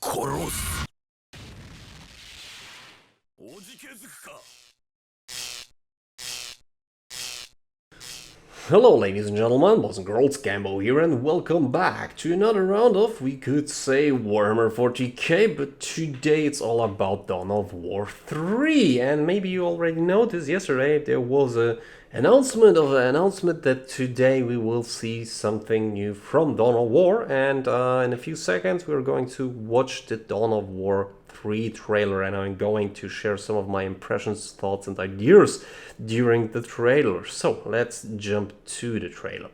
殺す。おじけづくか。 Hello ladies and gentlemen, boys and girls, Gambo here and welcome back to another round of, we could say, Warhammer 40k, but today it's all about Dawn of War 3, and maybe you already noticed yesterday there was an announcement that today we will see something new from Dawn of War, and in a few seconds we're going to watch the Dawn of War 3 trailer, and I'm going to share some of my impressions, thoughts and ideas during the trailer. So let's jump to the trailer.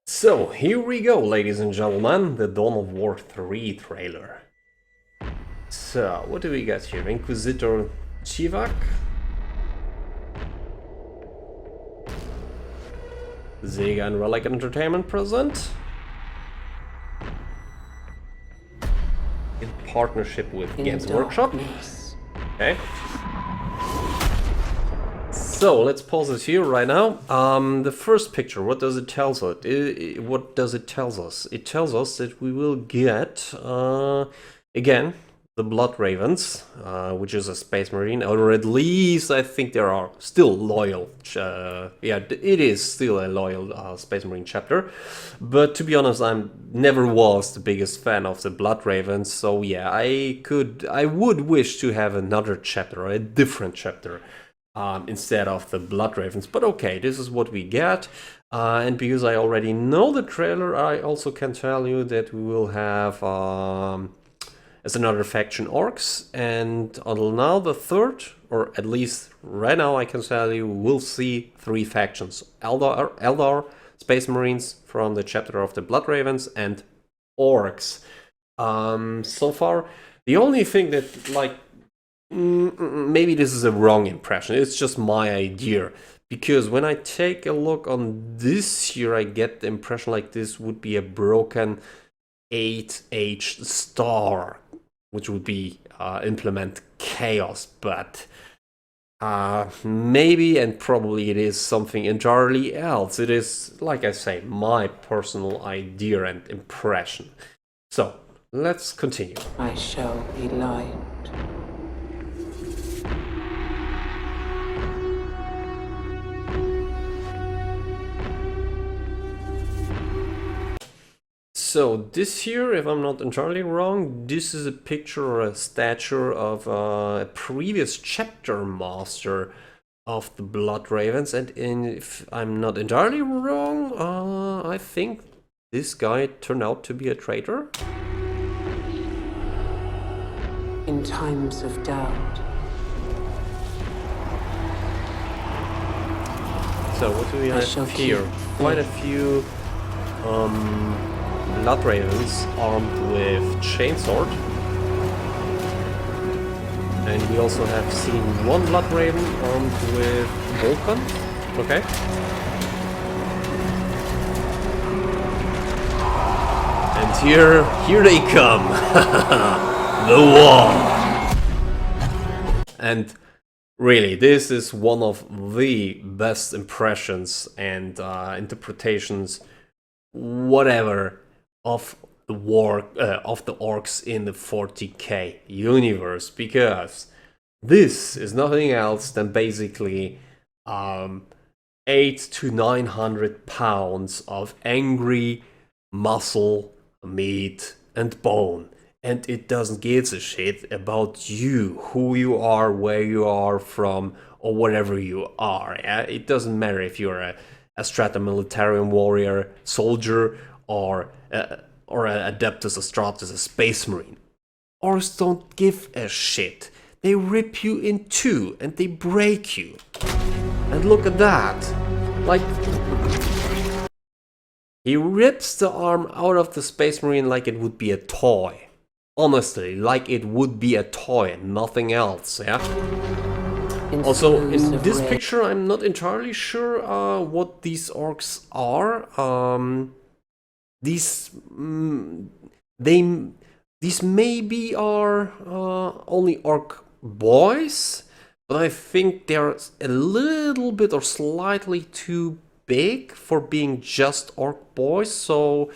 So here we go, ladies and gentlemen, the Dawn of War 3 trailer. So what do we got here? Inquisitor Chivak, Sega and Relic Entertainment present, in partnership with Games Workshop. Okay. So let's pause it here right now. The first picture, what does it tell us? What does it tell us? It tells us that we will get again the Blood Ravens, which is a Space Marine, or at least I think there are still loyal. Yeah, it is still a loyal Space Marine chapter. But to be honest, I never was the biggest fan of the Blood Ravens. So yeah, I would wish to have another chapter, or a different chapter. Instead of the Blood Ravens, but okay, this is what we get, and because I already know the trailer, I also can tell you that we will have as another faction Orcs, and until now the third, or at least right now I can tell you, we'll see three factions: Eldar, Space Marines from the chapter of the Blood Ravens, and Orcs. So far, the only thing that, like, maybe this is a wrong impression, it's just my idea, because when I take a look on this here, I get the impression like this would be a broken 8H star, which would be implement chaos, but maybe and probably it is something entirely else. It is, like I say, my personal idea and impression. So let's continue. I shall be light. So this here, if I'm not entirely wrong, this is a picture or a statue of a previous chapter master of the Blood Ravens, and if I'm not entirely wrong, I think this guy turned out to be a traitor. In times of doubt. So what do we have here? Quite a few Blood Ravens armed with chainsword, and we also have seen one Blood Raven armed with Vulcan. Okay. And here they come, the wall. And really, this is one of the best impressions and interpretations, whatever, of the war of the orcs in the 40k universe, because this is nothing else than basically 800 to 900 pounds of angry muscle, meat and bone, and it doesn't give a shit about you, who you are, where you are from, or whatever you are. Yeah? It doesn't matter if you're a strata militarian warrior, soldier, or an Adeptus Astartes, a Space Marine. Orcs don't give a shit. They rip you in two and they break you. And look at that. Like, he rips the arm out of the Space Marine like it would be a toy. Honestly, like it would be a toy, nothing else, yeah? Also, in this picture, I'm not entirely sure what these orcs are. These maybe are only orc boys, but I think they're a little bit or slightly too big for being just orc boys. So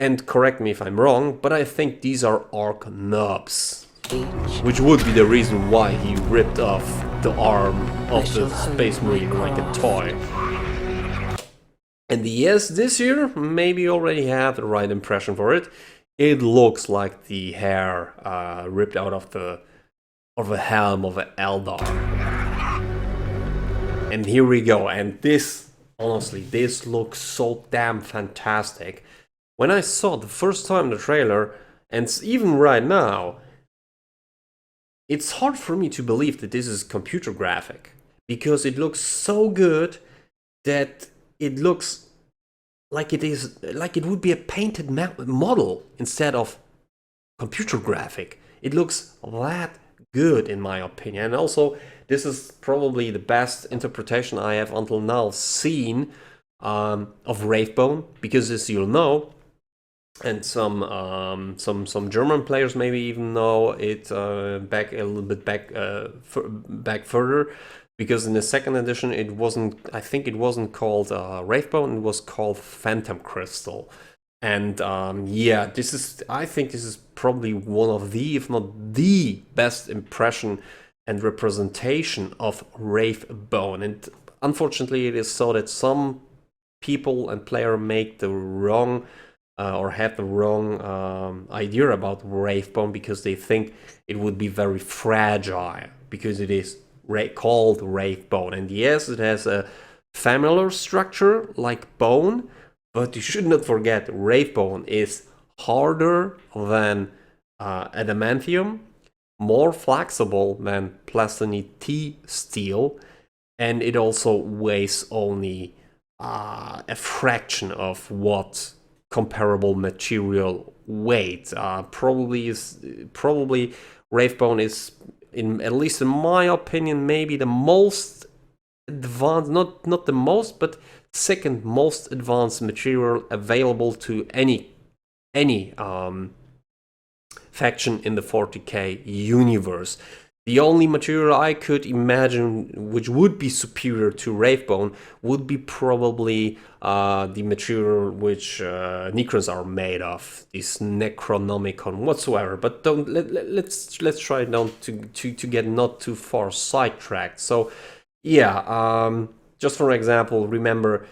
And correct me if I'm wrong, but I think these are arc nubs. Each Which would be the reason why he ripped off the arm of the Space Marine like a toy. And yes, this year, maybe you already have the right impression for it. It looks like the hair ripped out of the helm of an Eldar. And here we go, and this, honestly, this looks so damn fantastic. When I saw it the first time the trailer, and even right now, it's hard for me to believe that this is computer graphic, because it looks so good that it looks like it would be a painted model instead of computer graphic. It looks that good in my opinion. And also, this is probably the best interpretation I have until now seen of Wraithbone, because as you'll know, and some German players maybe even know it back a little bit back further, because in the second edition it wasn't, I think it wasn't called Wraithbone, it was called Phantom Crystal. And yeah, I think this is probably one of the, if not the best impression and representation of Wraithbone. And unfortunately it is so that some people and player make the wrong or have the wrong idea about Wraithbone, because they think it would be very fragile because it is called Wraithbone. And yes, it has a familiar structure like bone, but you should not forget Wraithbone is harder than adamantium, more flexible than Plastiny T steel, and it also weighs only a fraction of what comparable material weight. Probably Wraithbone is, at least in my opinion, maybe the most advanced, not the most, but second most advanced material available to any faction in the 40k universe. The only material I could imagine which would be superior to Wraithbone would be probably the material which Necrons are made of, this Necronomicon whatsoever. But let's try not to get not too far sidetracked. So yeah, just for example, remember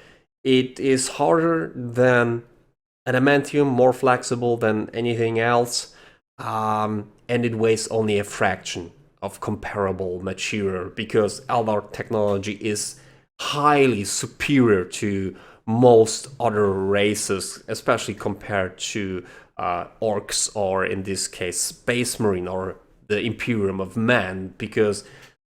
it is harder than adamantium, more flexible than anything else, and it weighs only a fraction of comparable material, because Eldar technology is highly superior to most other races, especially compared to orcs, or in this case Space Marine or the Imperium of Man, because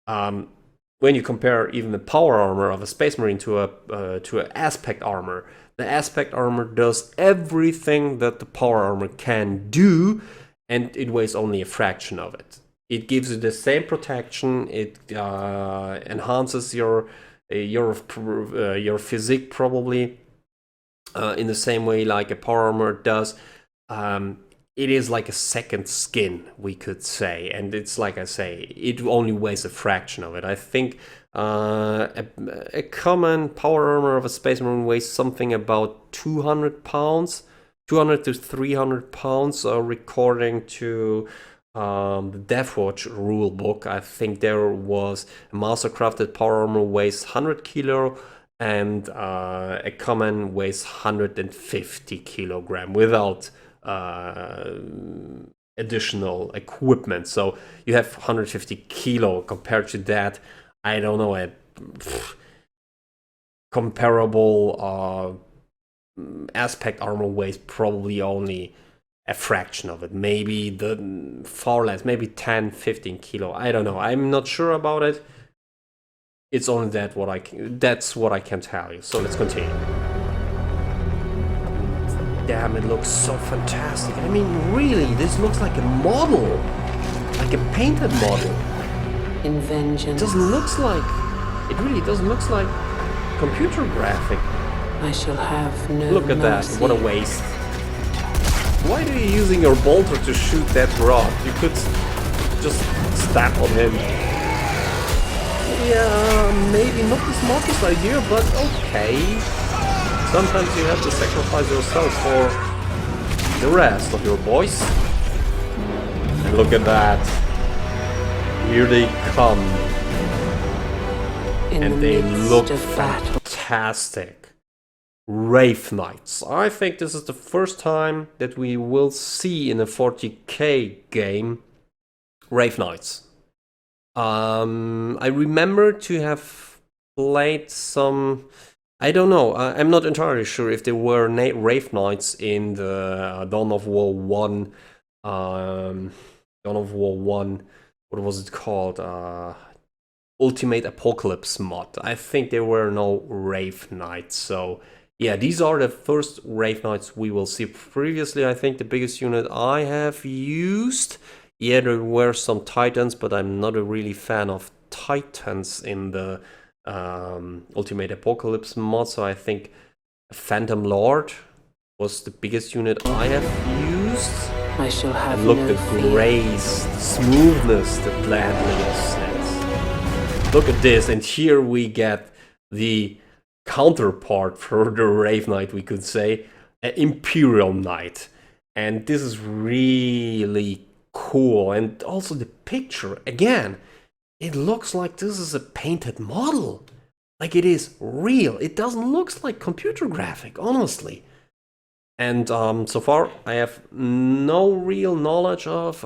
when you compare even the power armor of a Space Marine to an aspect armor, the aspect armor does everything that the power armor can do, and it weighs only a fraction of it. It gives you the same protection. It enhances your physique probably in the same way like a power armor does. It is like a second skin, we could say, and it's like I say, it only weighs a fraction of it. I think a common power armor of a Space Marine weighs something about 200 pounds, 200 to 300 pounds, according to the Deathwatch rulebook. I think there was a mastercrafted power armor weighs 100 kilo, and a common weighs 150 kilogram without additional equipment. So you have 150 kilo compared to that. I don't know, a comparable aspect armor weighs probably only a fraction of it, maybe the far less, maybe 10-15 kilo. I don't know, I'm not sure about it. It's only that's what I can tell you. So let's continue. Damn, it looks so fantastic. I mean, really, this looks like a model, like a painted model. in vengeance, It really doesn't look like computer graphic. I shall have no Look at that, mercy. what a waste. Why are you using your bolter to shoot that rod? You could just stab on him. Yeah, maybe not the smartest idea, but okay. Sometimes you have to sacrifice yourself the rest of your boys. And look at that. Here they come. And they look fantastic. Wraith Knights. I think this is the first time that we will see in a 40k game Wraith Knights. I remember to have played some... I don't know, I'm not entirely sure if there were Wraith Knights in the Dawn of War 1. Dawn of War 1, what was it called? Ultimate Apocalypse mod. I think there were no Wraith Knights, so yeah, these are the first Wraith Knights we will see. Previously, I think the biggest unit I have used, yeah, there were some Titans, but I'm not a really fan of Titans in the Ultimate Apocalypse mod, so I think Phantom Lord was the biggest unit I have used. I shall have and look, no the grace, the smoothness, the gladliness. Look at this, and here we get the counterpart for the Wraith Knight, we could say, an Imperial Knight. And this is really cool. And also the picture, again, it looks like this is a painted model. Like it is real. It doesn't look like computer graphic, honestly. And so far, I have no real knowledge of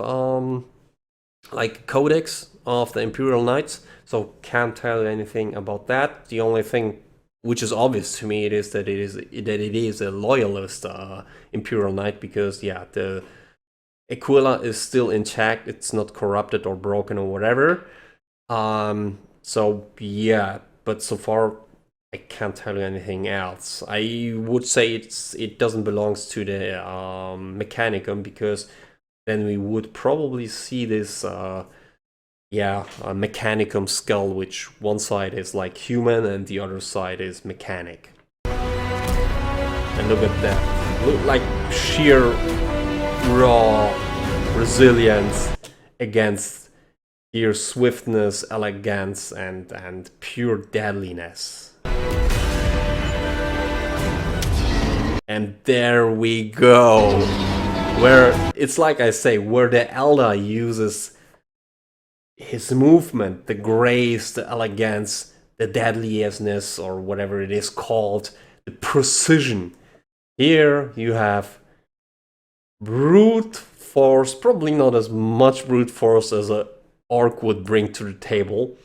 like codex of the Imperial Knights, so can't tell you anything about that. The only thing which is obvious to me is that it is a loyalist Imperial Knight, because yeah, the Aquila is still intact, it's not corrupted or broken or whatever. So yeah, but so far I can't tell you anything else. I would say it doesn't belong to the Mechanicum, because then we would probably see this a Mechanicum skull, which one side is like human and the other side is mechanic. And look at that. Look like sheer raw resilience against sheer swiftness, elegance, and pure deadliness. And there we go. Where it's like I say, where the Elder uses his movement, the grace, the elegance, the deadliness, or whatever it is called, the precision. Here you have brute force, probably not as much brute force as an orc would bring to the table,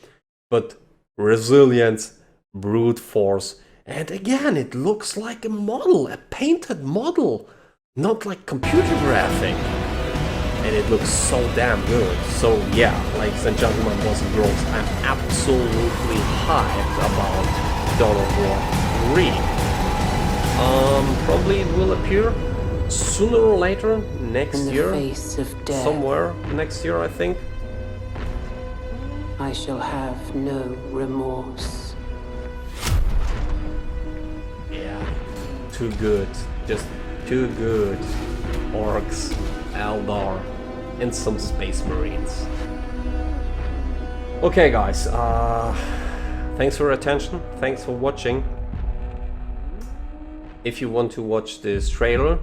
but resilience, brute force, and again, it looks like a model, a painted model, not like computer graphic. And it looks so damn good. So yeah, ladies and gentlemen, boys and girls, I'm absolutely hyped about Dawn of War 3. Probably it will appear sooner or later next year. Face of death. Somewhere next year, I think. I shall have no remorse. Yeah, too good. Just too good. Orcs, Eldar, and some Space Marines. Okay guys, thanks for your attention, thanks for watching. If you want to watch this trailer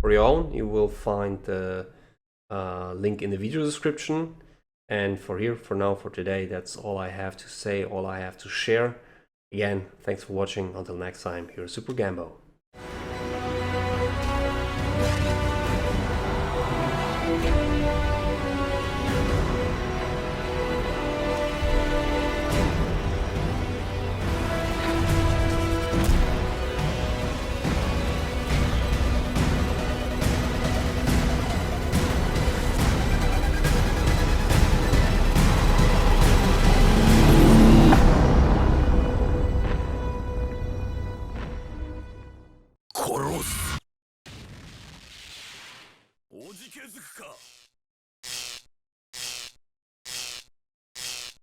for your own, you will find the link in the video description. And for now, for today, that's all I have to say, all I have to share. Again, thanks for watching, until next time, here's Super Gambo.おじけづくか。